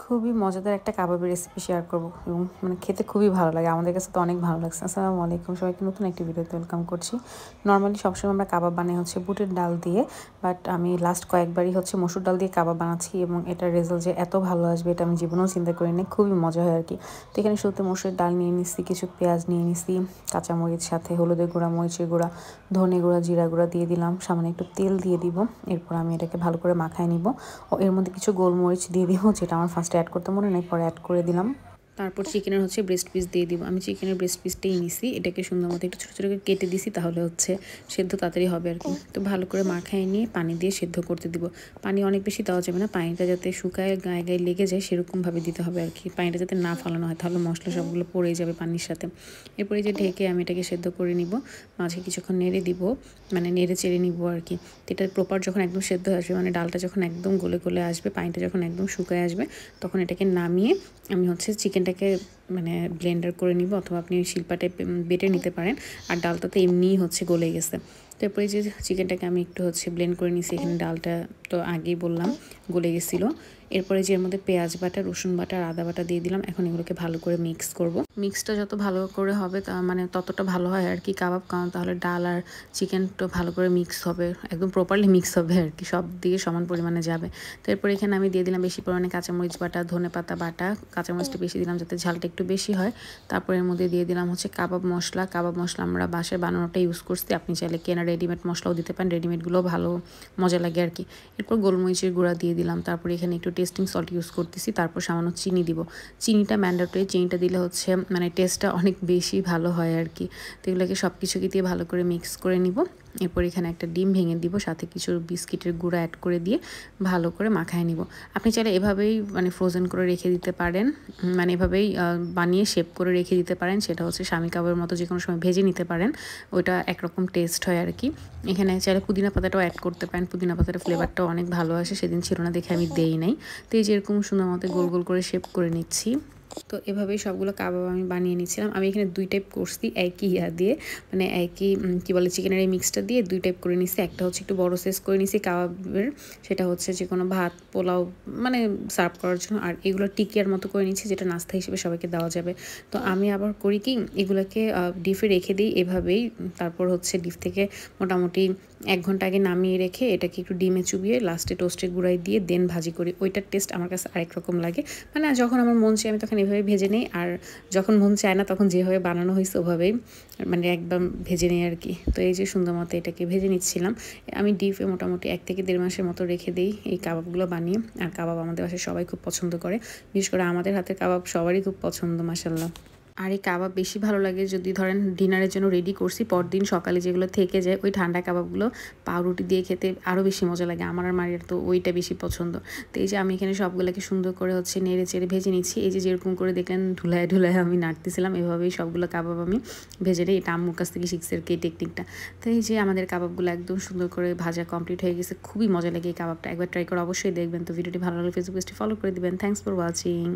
খুবই মজাদার একটা কাবাবের রেসিপি শেয়ার করব এবং মানে খেতে খুবই ভালো লাগে। আমাদের কাছে তো অনেক ভালো লাগছে। আসসালামু আলাইকুম, সবাইকে নতুন একটি ভিডিওতে ওয়েলকাম করছি। নরমালি সবসময় আমরা কাবাব বানাই হচ্ছে বুটের ডাল দিয়ে, বাট আমি লাস্ট কয়েকবারই হচ্ছে মসুর ডাল দিয়ে কাবাব বানাচ্ছি এবং এটার রেজাল্ট যে এত ভালো আসবে এটা আমি জীবনেও চিন্তা করিনি। খুবই মজা হয় আর কি। তো এখানে শুরুতে মসুর ডাল নিয়ে নিচ্ছি, কিছু পেঁয়াজ নিয়ে নিচ্ছি, কাঁচামরিচ, সাথে হলুদের গুঁড়া, মরিচের গুঁড়া, ধনে গুঁড়া, জিরা গুঁড়া দিয়ে দিলাম, সামান্য একটু তেল দিয়ে দিব। এরপর আমি এটাকে ভালো করে মাখায় নিব ও এর মধ্যে কিছু গোলমরিচ দিয়ে দিব, যেটা আমার ফার্স্টে অ্যাড করতে মনে নেই, পরে অ্যাড করে দিলাম। তারপর চিকেনের হচ্ছে ব্রেস্ট পিস দিয়ে দিব। আমি চিকেনের ব্রেস্ট পিসটাই নিছি, এটাকে সুন্দর মতো একটু ছোটো ছোটো করে কেটে দিছি, তাহলে হচ্ছে সেদ্ধ তাড়াতাড়ি হবে আর কি। তো ভালো করে মাখায় নিয়ে পানি দিয়ে সেদ্ধ করতে দিব। পানি অনেক বেশি দেওয়া যাবে না, পানিটা যাতে শুকায় গায়ে গায়ে লেগে যায় সেরকমভাবে দিতে হবে আর কি। পানিটা যাতে না ফালানো হয়, তাহলে মশলা সবগুলো পড়ে যাবে পানির সাথে। এরপরে যে ঢেকে আমি এটাকে সেদ্ধ করে নিব, মাঝে কিছুক্ষণ নেড়ে দিব, মানে নেড়ে চেড়ে নিব আর কি। তো এটা প্রপার যখন একদম সেদ্ধ হয়ে আসবে, মানে ডালটা যখন একদম গলে গলে আসবে, পানিটা যখন একদম শুকায় আসবে, তখন এটাকে নামিয়ে আমি হচ্ছে চিকেনটাকে মানে ব্লেন্ডার করে নিব, অথবা আপনি শিলপাটায় বেটে নিতে পারেন। আর ডালটা তো এমনিই হচ্ছে গলে গেছে। তো এরপরে যে চিকেনটাকে আমি একটু হচ্ছে ব্লেন্ড করে নিছি, এখানে ডালটা তো আগেই বললাম গলে গেছিলো। এরপরে যে এর মধ্যে পেঁয়াজ বাটা, রসুন বাটা আর আদা বাটা দিয়ে দিলাম। এখন এগুলোকে ভালো করে মিক্স করব। মিক্সটা যত ভালো করে হবে তা মানে ততটা ভালো হয় আর কি কাবাব, কারণ তাহলে ডাল আর চিকেনটা ভালো করে মিক্স হবে, একদম প্রপারলি মিক্স হবে আর কি, সব দিকে সমান পরিমাণে যাবে। তো এরপর এখানে আমি দিয়ে দিলাম বেশি পরিমাণে কাঁচামরিচ বাটা, ধনেপাতা বাটা, কাঁচামরিচটা বেশি দিলাম যাতে ঝালটা একটু বেশি হয়। তারপর এর মধ্যে দিয়ে দিলাম হচ্ছে কাবাব মশলা। কাবাব মশলা আমরা বাসায় বানানোটা ইউজ করছি, আপনি চাইলে কেনা রেডিমেড মশলাও দিতে পারেন, রেডিমেডগুলোও ভালো মজা লাগে আর কি। এরপর গোলমরিচের গুঁড়া দিয়ে দিলাম, তারপর এখানে একটু টেস্টিং সল্ট ইউজ করতেছি, তারপর সামান্য চিনি দিব। চিনিটা ম্যান্ডেটরি, চিনিটা দিলে হচ্ছে মানে টেস্টটা অনেক বেশি ভালো হয় আর কি। তো এগুলোকে সব কিছুকে দিয়ে ভালো করে মিক্স করে নিব। এরপর এখানে একটা ডিম ভেঙে দিব, সাথে কিছু বিস্কিটের গুঁড়া অ্যাড করে দিয়ে ভালো করে মাখায় নিব। আপনি চাইলে এভাবেই মানে ফ্রোজেন করে রেখে দিতে পারেন, মানে এভাবেই বানিয়ে শেপ করে রেখে দিতে পারেন, সেটা হচ্ছে স্বামী কাবাবের মতো যে কোনো সময় ভেজে নিতে পারেন, ওইটা একরকম টেস্ট হয় আর কি। এখানে চাইলে পুদিনা পাতাটাও অ্যাড করতে পারেন, পুদিনা পাতাটা ফ্লেভারটাও অনেক ভালো আসে, সেদিন ছিল না দেখে আমি দেই নাই। তো এই যেরকম সুন্দর মতো গোল গোল করে শেপ করে নিচ্ছি। তো এভাবেই সবগুলো কাবাব আমি বানিয়ে নিচ্ছিলাম। আমি এখানে 2 টাইপ করছি একই দিয়ে, মানে একই কী বলে চিকেনের এই মিক্সটা দিয়ে 2 টাইপ করে নিচ্ছি। একটা হচ্ছে একটু বড় সাইজ করে নিচ্ছি কাবাবের, সেটা হচ্ছে যে কোনো ভাত পোলাও মানে সার্ভ করার জন্য, আর এগুলো টিকিয়ার মতো করে নিচ্ছি, যেটা নাস্তা হিসেবে সবাইকে দেওয়া যাবে। তো আমি আবার করি কি, এগুলোকে ডিপে রেখে দিই এভাবেই। তারপর হচ্ছে ডিপ থেকে মোটামুটি 1 ঘন্টা আগে নামিয়ে রেখে এটাকে একটু ডিমে চুবিয়ে লাস্টে টোস্টের গুঁড়ায় দিয়ে দেন ভাজি করি। ওইটার টেস্ট আমার কাছে আরেক রকম লাগে। মানে যখন আমার মন চায় আমি তখন এভাবে ভেজে নিই, আর যখন মন চায় না তখন যেভাবে বানানো হয়েছে ওভাবেই মানে একদম ভেজে নিই আর কি। তো এই যে সুন্দর মতো এটাকে ভেজে নিচ্ছিলাম। আমি ডিপে মোটামুটি 1 থেকে 1.5 মাসের মতো রেখে দিই এই কাবাবগুলো বানিয়ে। আর কাবাব আমাদের বাসায় সবাই খুব পছন্দ করে, বিশেষ করে আমাদের হাতের কাবাব সবারই খুব পছন্দ মাশাআল্লাহ। আর এই কাবাব বেশি ভালো লাগে যদি ধরেন ডিনারের জন্য রেডি করছি, পরদিন সকালে যেগুলো থেকে যায় ওই ঠান্ডা কাবাবগুলো পাউরুটি দিয়ে খেতে আরও বেশি মজা লাগে। আমার আর মায়ের তো ওইটা বেশি পছন্দ। তো এই যে আমি এখানে সবগুলোকে সুন্দর করে হচ্ছে নেড়ে চেড়ে ভেজে নিচ্ছি। এই যে যেরকম করে দেখলেন ঢুলায় ঢুলায় আমি নাড়তেছিলাম, এভাবেই সবগুলো কাবাব আমি ভেজে নিই। এটা আম্মুর কাছ থেকে শিখছি আর কি টেকনিকটা। তো এই যে আমাদের কাবাবগুলো একদম সুন্দর করে ভাজা কমপ্লিট হয়ে গেছে। খুবই মজা লাগে এই কাবাবটা, একবার ট্রাই করে অবশ্যই দেখবেন। তো ভিডিওটি ভালো লাগলে ফেসবুক পেজটি ফলো করে দিবেন। Thanks for watching.